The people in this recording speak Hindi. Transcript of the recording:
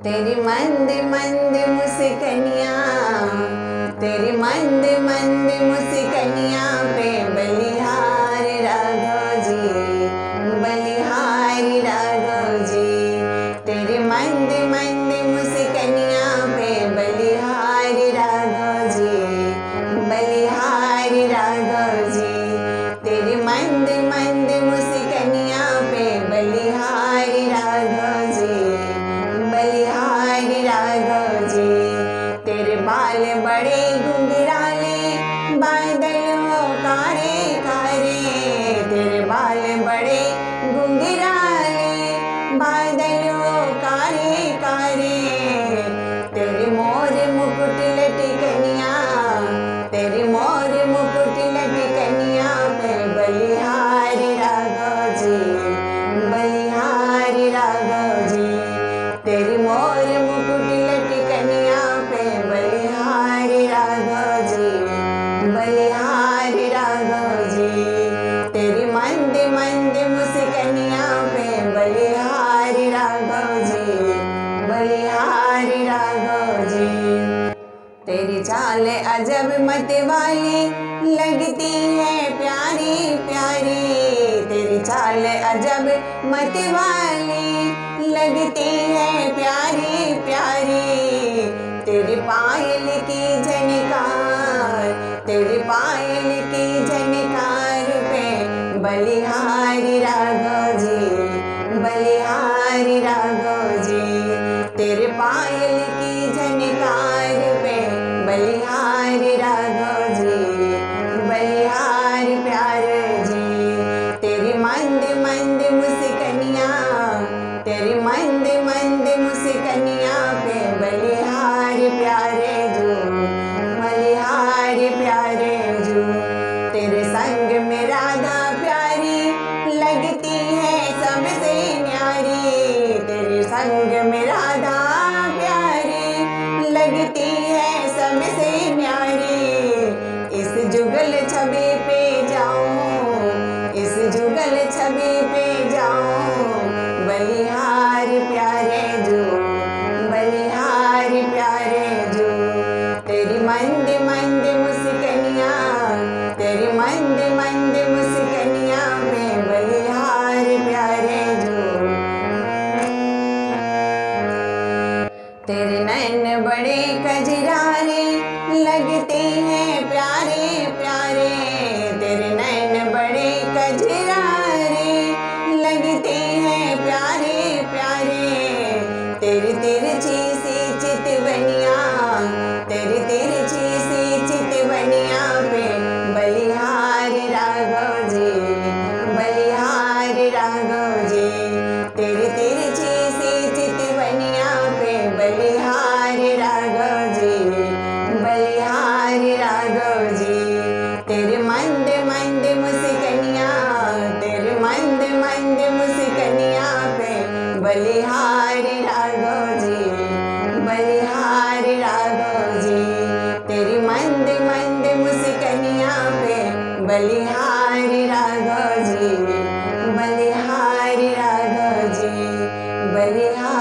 तेरी मंद मंद मुस्कनिया, तेरी मंद मंद मुस्कनिया पे बलिहार राघव जी, बलिहार राघव जी। तेरी मंद मंद मुस्कनिया पे बलिहार राघव जी, बलिहार राघव जी। तेरी मंद मंद मुस्कनिया पे बलिहार राघव जी, बलिहार राघव जी। तेरे बाल बड़े घुंघराले, बादल हो कारे कारे। तेरे बाल बड़े घुंघराले, बादल हो कारे कारे। तेरी मोर मुकुट लटकनिया, तेरी मोर मुकुट लटकनिया पे बलिहार राघव जी, बलिहार राघव जी। तेरी मोर मुकुट लटकनिया पे बलिहार राघव जी, बलिहार राघव जी। तेरी मंद मंद मुस्कनिया पे बलिहार राघव जी, बलिहार राघव जी। तेरी चाल अजब मत वाली लगती है प्यारी प्यारी। तेरी चाल अजब मत वाली लगती है प्यारी प्यारी। तेरी पायल की झनकार, तेरी पायल की झनकार पे बलिहार राघव जी, बलिहार राघव जी। तेरे पायल की झनकार पे बलिहार राघव जी, बलिहार प्यारे जी। तेरी मंद मंद मुस्कनिया, तेरी मंद मंद मुस्कनिया पे बलिहार प्यारे जो, बलिहार प्यारे जो। तेरे संग में राधा प्यारी लगती है सबसे न्यारी। तेरे संग में राधा प्यारी लगती है सबसे न्यारी। इस जुगल छवि पे जाऊं, इस जुगल छवि पे जाऊं। बलिहार प्यारे जो, बलिहार प्यारे जो। तेरी मंद मंद मुस्कनिया, तेरी मंद मंद मुस्कनिया पे बलिहार प्यारे जो। तेरे नैन बड़े कजरारे लगते हैं प्यारे प्यारे। तेरे नैन बड़े कजरारे लगते हैं प्यारे प्यारे। तेरी तिरछी सी चितवनिया, तेरी तिरछी सी चितवनिया पे बलिहार राघव जी, बलिहार राघव जी। तेरी तिरछी सी चितवनिया पे बलिहार राघव जी, बलिहार राघव जी। तेरे मंद मंद मुस्कनिया, तेरे मंद मंद मुस्कनिया पे बलिहार राघव जी, बलिहार राघव जी। तेरी मंद मंद मुस्कनिया पे बलिहार राघव जी, बलिहार राघव जी, बलिहार।